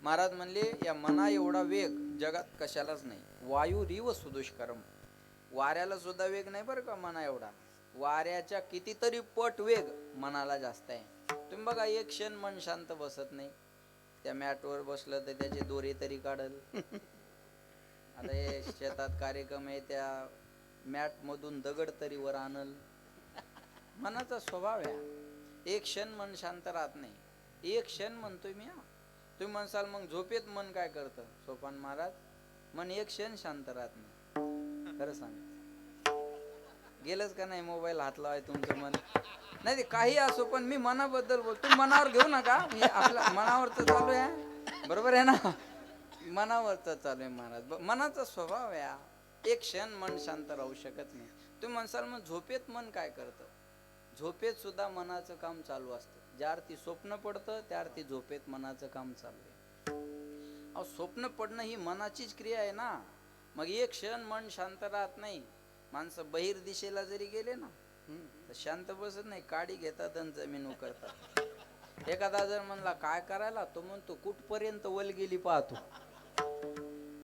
महाराज म्हणले या मना एवढा वेग जगात कशालाच नाही. वायू रिव सुदुष्करम, वाऱ्याला सुद्धा वेग नाही बरं का मना एवढा. वाऱ्याच्या कितीतरी पट वेग मनाला जास्त आहे. तुम्ही बघा एक क्षण मन शांत बसत नाही. त्या मॅटवर बसलं तर त्याचे दोरे तरी काढल. आता हे शेतात कार्यक्रम आहे त्या मॅट मधून दगड तरी वर आणल. मनाचा स्वभाव आहे. एक क्षण मन शांत राहत नाही. एक क्षण म्हणतोय मी. तुम्ही म्हणसाल मग झोपेत मन काय करतं? सोपान महाराज, मन एक क्षण शांत राहत नाही. खरं सांग, गेलंच का नाही मोबाईल हात लावाय तुमचं मन? नाही ते काही असो, पण मी मनाबद्दल बोलतो. मनावर घेऊ नका, मी आपल्या मनावरच चालू आहे. बरोबर आहे ना? मनावरच चालू आहे महाराज. मनाचा स्वभाव आहे. एक क्षण मन शांत राहू शकत नाही. तुम्ही म्हणसाल मग झोपेत मन काय करतं? झोपेत सुद्धा मनाचं काम चालू असतं. ज्या अर्थी स्वप्न पडतं त्या अर्थी झोपेत मनाचं काम चालू आहे. अहो स्वप्न पडणं ही मनाचीच क्रिया आहे ना. मग एक क्षण मन शांत राहत नाही. माणसं बहिर दिशेला जरी गेले ना तर शांत बसत नाही. काडी घेतात आणि जमीन उकरतात. एखादा जर म्हणला काय करायला, तो म्हणतो कुठपर्यंत वल गेली पाहतो.